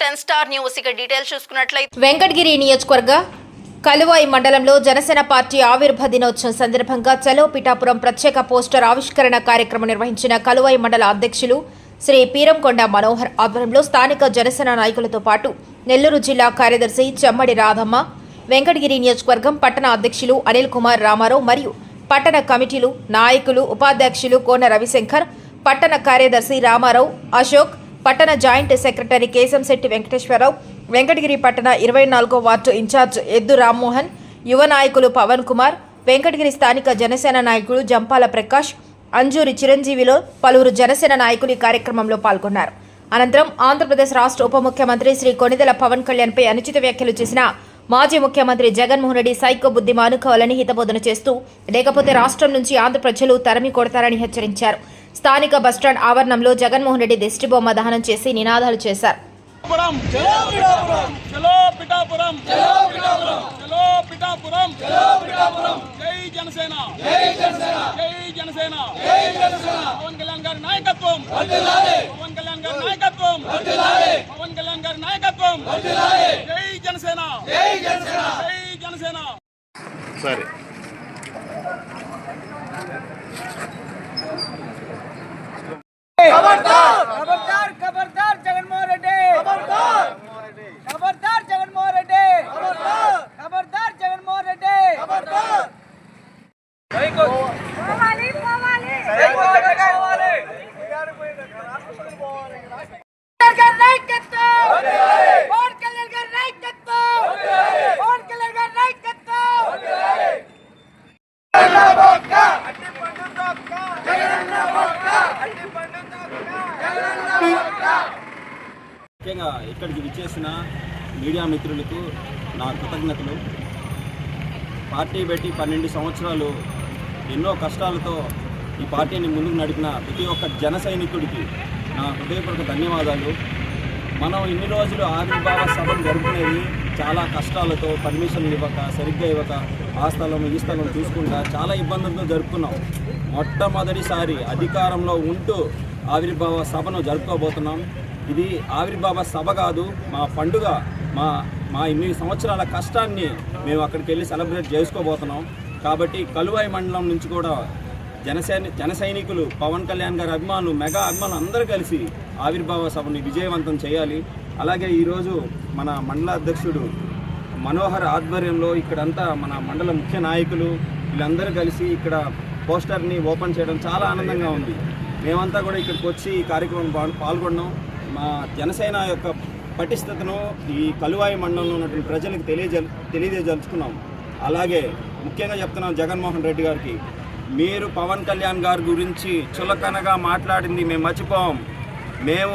10 Star News ఇక details చూసుకున్నట్లయితే వెంకటగిరి నియోజకవర్గ కలువాయి మండలంలో జనసేన పార్టీ ఆవిర్భ దినోత్సవం సందర్భంగా చలో పిఠాపురం ప్రత్యేక పోస్టర్ ఆవిష్కరణ కార్యక్రమం నిర్వహించిన కలువాయి మండల అధ్యక్షులు శ్రీ పీరంకొండ మనోహర్ ఆధ్వర్యంలో స్థానిక జనసేన నాయకులతో పాటు నెల్లూరు జిల్లా కార్యదర్శి చెమ్మడి రాధమ్మ, వెంకటగిరి నియోజకవర్గం పట్టణ అధ్యక్షులు అనిల్ కుమార్ రామారావు మరియు పట్టణ కమిటీలు నాయకులు ఉపాధ్యక్షులు కోన రవిశంకర్, పట్టణ కార్యదర్శి రామారావు అశోక్, పట్టణ జాయింట్ సెక్రటరీ కేశంశెట్టి వెంకటేశ్వరరావు, వెంకటగిరి పట్టణ 24వ వార్డు ఇన్ఛార్జ్ ఎద్దు రామ్మోహన్, యువ నాయకులు పవన్ కుమార్, వెంకటగిరి స్థానిక జనసేన నాయకులు జంపాల ప్రకాష్, అంజూరి చిరంజీవిలో పలువురు జనసేన నాయకులు ఈ కార్యక్రమంలో పాల్గొన్నారు. అనంతరం ఆంధ్రప్రదేశ్ రాష్ట్ర ఉప ముఖ్యమంత్రి శ్రీ కొణిదెల పవన్ కళ్యాణ్పై అనుచిత వ్యాఖ్యలు చేసిన మాజీ ముఖ్యమంత్రి జగన్మోహన్ రెడ్డి సైకో బుద్ధి మానుకోవాలని హితబోధన చేస్తూ, లేకపోతే రాష్ట్రం నుంచి ఆంధ్ర ప్రజలు తరిమి కొడతారని హెచ్చరించారు. స్థానిక బస్టాండ్ ఆవరణంలో జగన్మోహన్ రెడ్డి దిష్టిబొమ్మ దహనం చేసి నినాదాలు చేశారు. సరే खबरदार खबरदार जगनमोहन रेड्डी खबरदार जगनमोहन रेड्डी खबरदार जगनमोहन रेड्डी पोवाली पोवाली पोवाली और कलर का राइट कत्तो और कलर का राइट कत्तो ముఖ్యంగా ఇక్కడికి విచ్చేసిన మీడియా మిత్రులకు నా కృతజ్ఞతలు. పార్టీ పెట్టి 12 సంవత్సరాలు ఎన్నో కష్టాలతో ఈ పార్టీని ముందుకు నడిపిన ప్రతి ఒక్క జన సైనికుడికి నా హృదయపూర్వక ధన్యవాదాలు. మనం ఇన్ని రోజులు ఆవిర్భావ సభను జరుపుకునేది చాలా కష్టాలతో, పర్మిషన్లు ఇవ్వక, సరిగ్గా ఇవ్వక, ఆ స్థలం ఈ స్థలం చూసుకుంటా చాలా ఇబ్బందులతో జరుపుకున్నాం. మొట్టమొదటిసారి అధికారంలో ఉంటూ ఆవిర్భావ సభను జరుపుకోబోతున్నాం. ఇది ఆవిర్భావ సభ కాదు, మా పండుగ. మా ఇన్ని సంవత్సరాల కష్టాన్ని మేము అక్కడికి వెళ్ళి సెలబ్రేట్ చేసుకోబోతున్నాం. కాబట్టి కలువాయి మండలం నుంచి కూడా జన సైనికులు, పవన్ కళ్యాణ్ గారి అభిమానులు, మెగా అభిమానులు అందరూ కలిసి ఆవిర్భావ సభని విజయవంతం చేయాలి. అలాగే ఈరోజు మన మండల అధ్యక్షుడు మనోహర్ ఆధ్వర్యంలో ఇక్కడంతా మన మండల ముఖ్య నాయకులు వీళ్ళందరూ కలిసి ఇక్కడ పోస్టర్ని ఓపెన్ చేయడం చాలా ఆనందంగా ఉంది. మేమంతా కూడా ఇక్కడికి వచ్చి ఈ కార్యక్రమం పాల్గొన్నాం. మా జనసేన యొక్క పటిష్టతను ఈ కలువాయి మండలంలో ఉన్నటువంటి ప్రజలకు తెలియజేయదలుచుకున్నాం. అలాగే ముఖ్యంగా చెప్తున్నాం జగన్మోహన్ రెడ్డి గారికి, మీరు పవన్ కళ్యాణ్ గారి గురించి చులకనగా మాట్లాడింది మేము మర్చిపోం. మేము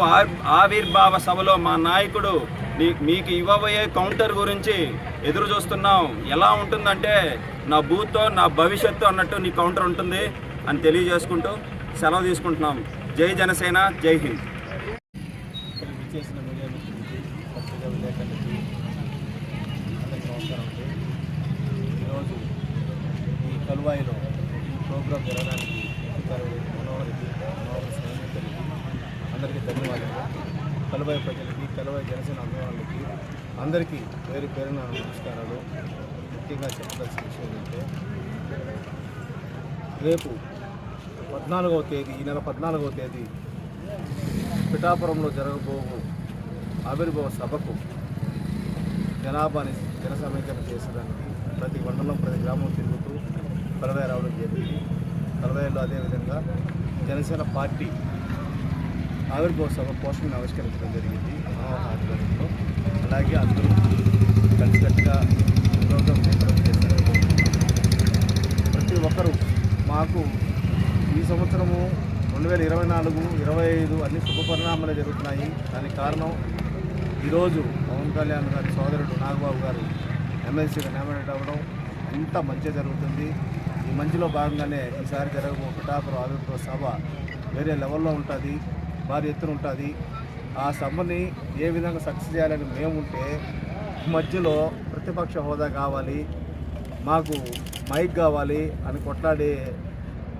ఆవిర్భావ సభలో మా నాయకుడు మీకు ఇవ్వబోయే కౌంటర్ గురించి ఎదురు చూస్తున్నాం. ఎలా ఉంటుందంటే నా భూతో నా భవిష్యత్తు అన్నట్టు నీ కౌంటర్ ఉంటుంది అని తెలియజేసుకుంటూ సెలవు తీసుకుంటున్నాం. జై జనసేన, జై హింద్. ఈరోజు ఈ కలువాయిలో ఈ ప్రోగ్రాం జరగడానికి మనోహర్ స్నేహితులకి అందరికీ ధన్యవాదాలు. కలువాయి ప్రజలకి, కలువాయి జనసేన అభిమానులకి అందరికీ పేరు పేరున నమస్కారాలు. ముఖ్యంగా చెప్పదలసిన విషయం ఏంటంటే, రేపు 14వ తేదీ, ఈ నెల 14వ తేదీ పిఠాపురంలో జరగబోవు ఆవిర్భావ సభకు జనాభాని జనసమీకరణ చేసేదానికి ప్రతి మండలం, ప్రతి గ్రామం తిరుగుతూ కలువాయి రావడం జరిగింది. కలువాయిలో అదేవిధంగా జనసేన పార్టీ ఆవిర్భావ సభ పోస్టర్ని ఆవిష్కరించడం జరిగింది ఆధ్వర్యంలో. అలాగే అందరూ కలిసికట్టుగా ప్రోగ్రాం చేయడం చేశారు. ప్రతి ఒక్కరూ మాకు ఈ సంవత్సరము 2024, 25 అన్ని శుభ పరిణామాలు జరుగుతున్నాయి. దానికి కారణం ఈరోజు పవన్ కళ్యాణ్ గారి సోదరుడు నాగబాబు గారు ఎమ్మెల్సీగా నామినేట్ అవ్వడం అంతా మంచి జరుగుతుంది. ఈ మంచిలో భాగంగానే ఈసారి జరగబో పిఠాపురం ఆవిర్భావ సభ వేరే లెవెల్లో ఉంటుంది, భారీ ఎత్తున ఉంటుంది. ఆ సభని ఏ విధంగా సక్సెస్ చేయాలని మేముంటే, మధ్యలో ప్రతిపక్ష హోదా కావాలి, మాకు మైక్ కావాలి అని కొట్లాడే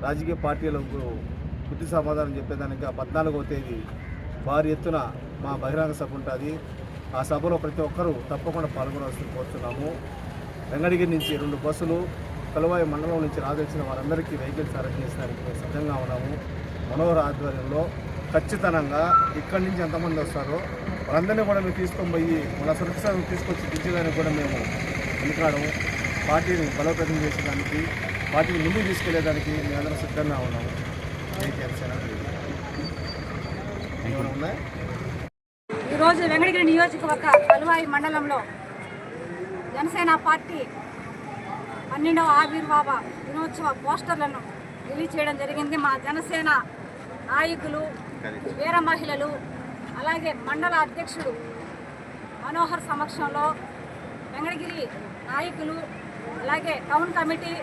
రాజకీయ పార్టీలకు బుద్ధి సమాధానం చెప్పేదానికి 14వ తేదీ భారీ ఎత్తున మా బహిరంగ సభ ఉంటుంది. ఆ సభలో ప్రతి ఒక్కరూ తప్పకుండా పాల్గొనవలసింది కోరుతున్నాము. వెంగళగిరి నుంచి 2 బస్సులు, కలువాయి మండలం నుంచి రావాల్సిన వారందరికీ వెహికల్స్ అరేంజ్ చేసడానికి మేము సిద్ధంగా ఉన్నాము. మనోహర్ ఆధ్వర్యంలో ఖచ్చితంగా ఇక్కడి నుంచి ఎంతమంది వస్తారో వాళ్ళందరినీ కూడా మేము తీసుకొని పోయి మన సురక్షితంగా తీసుకొచ్చి దించడానికి కూడా మేము వెనుకాడము. పార్టీని బలోపేతం చేసేదానికి, పార్టీని ముందుకు తీసుకెళ్లేదానికి మేమందరం సిద్ధంగా ఉన్నాము. ఏమైనా ఉన్నాయా? ఈరోజు వెంగళగిరి నియోజకవర్గ కలువాయి మండలంలో జనసేన పార్టీ 12వ ఆవిర్భావ దినోత్సవ పోస్టర్లను రిలీజ్ చేయడం జరిగింది. మా జనసేన నాయకులు, వీర మహిళలు, అలాగే మండల అధ్యక్షుడు మనోహర్ సమక్షంలో వెంగళగిరి నాయకులు, అలాగే టౌన్ కమిటీ,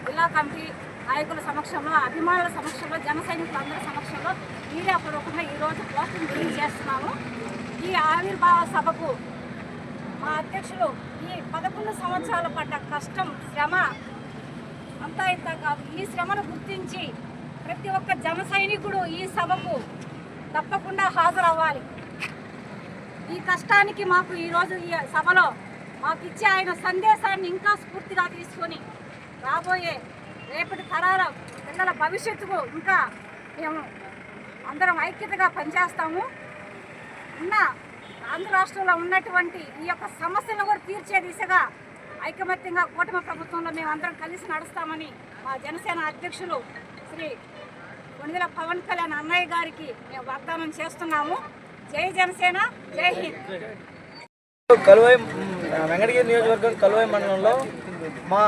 జిల్లా కమిటీ నాయకుల సమక్షంలో, అభిమానుల సమక్షంలో, జన సైనికులందరి సమక్షంలో మీడియా పూర్వకంగా ఈరోజు పోస్టర్ రిలీజ్ చేస్తున్నాము. ఈ ఆవిర్భావ సభకు మా అధ్యక్షులు ఈ 11 సంవత్సరాలు పడ్డ కష్టం, శ్రమ అంతా ఇంత కాదు. ఈ శ్రమను గుర్తించి ప్రతి ఒక్క జన సైనికుడు ఈ సభకు తప్పకుండా హాజరవ్వాలి. ఈ కష్టానికి మాకు ఈరోజు ఈ సభలో మాకు ఇచ్చే ఆయన సందేశాన్ని ఇంకా స్ఫూర్తిగా తీసుకొని రాబోయే రేపటి తరాల పిల్లల భవిష్యత్తుకు ఇంకా మేము అందరం ఐక్యతగా పనిచేస్తాము. ఆంధ్ర రాష్ట్రంలో ఉన్నటువంటి ఈ యొక్క సమస్యలను కూడా తీర్చే దిశగా ఐకమత్యంగా కూటమి ప్రభుత్వంలో మేమందరం కలిసి నడుస్తామని మా జనసేన అధ్యక్షులు శ్రీ కొణిదెల పవన్ కళ్యాణ్ అన్నయ్య గారికి మేము వాగ్దానం చేస్తున్నాము. జై జనసేన, జై హింద్. కలువాయి వెంకటగిరి నియోజకవర్గం కలువాయి మండలంలో మా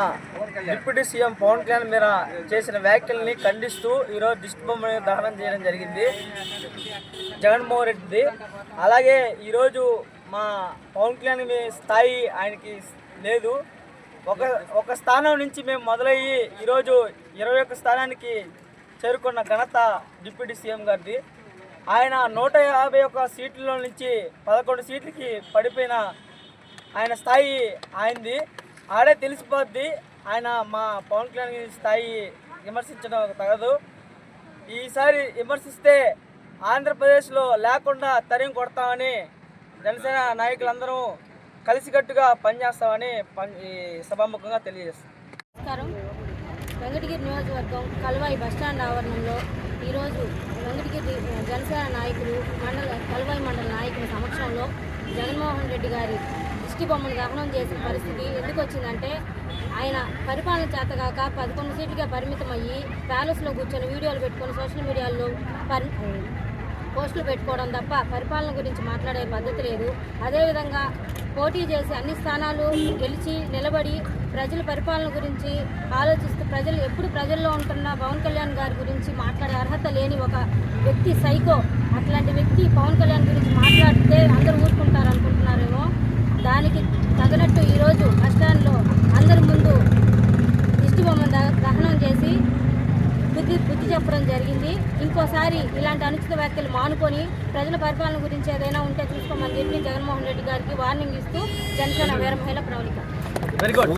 డిప్యూటీ సీఎం పవన్ కళ్యాణ్ మీద చేసిన వ్యాఖ్యల్ని ఖండిస్తూ ఈరోజు దిష్టి బొమ్మని దహనం చేయడం జరిగింది జగన్మోహన్ రెడ్డిది. అలాగే ఈరోజు మా పవన్ కళ్యాణ్ స్థాయి ఆయనకి లేదు. ఒక స్థానం నుంచి మేము మొదలయ్యి ఈరోజు 21 స్థానానికి చేరుకున్న ఘనత డిప్యూటీ సీఎం గారిది. ఆయన 151 సీట్లలో నుంచి 11 సీట్లకి పడిపోయిన ఆయన స్థాయి ఆయనది. ఆడే తెలిసిపోద్ది. ఆయన మా పవన్ కళ్యాణ్ స్థాయి విమర్శించడం తగదు. ఈసారి విమర్శిస్తే ఆంధ్రప్రదేశ్లో లేకుండా తరిం కొడతామని జనసేన నాయకులందరూ కలిసికట్టుగా పనిచేస్తామని ఈ సభాముఖంగా తెలియజేస్తాం. నమస్కారం. వెంకటగిరి నియోజకవర్గం కలువాయి బస్టాండ్ ఆవరణంలో ఈరోజు వెంకటగిరి జనసేన నాయకులు, కలువాయి మండల నాయకుల సమక్షంలో జగన్మోహన్ రెడ్డి గారి దిష్టి బొమ్మను దహనం చేసిన పరిస్థితి ఎందుకు వచ్చిందంటే, ఆయన పరిపాలన చేతగాక 11 సీట్లుగా పరిమితం అయ్యి ప్యాలెస్లో కూర్చొని వీడియోలు పెట్టుకొని సోషల్ మీడియాలో పోస్టులు పెట్టుకోవడం తప్ప పరిపాలన గురించి మాట్లాడే పద్ధతి లేదు. అదేవిధంగా పోటీ చేసి అన్ని స్థానాలు గెలిచి నిలబడి ప్రజల పరిపాలన గురించి ఆలోచిస్తూ ఎప్పుడు ప్రజల్లో ఉంటున్న పవన్ కళ్యాణ్ గారి గురించి మాట్లాడే అర్హత లేని ఒక వ్యక్తి సైకో. అట్లాంటి వ్యక్తి పవన్ కళ్యాణ్ గురించి మాట్లాడితే అందరూ ఊరుకుంటారు అనుకుంటున్నారేమో. దానికి తగినట్టు ఈరోజు బస్టాండ్లో అందరి ముందు దిష్టి బొమ్మను దహనం చేసి బుద్ధి చెప్పడం జరిగింది. ఇంకోసారి ఇలాంటి అనుచిత వ్యాఖ్యలు మానుకొని ప్రజల పరిపాలన గురించి ఏదైనా ఉంటే చూసుకోమని చెప్పి జగన్మోహన్ రెడ్డి గారికి వార్నింగ్ ఇస్తూ జనసేన వీర మహిళ ప్రవళిక.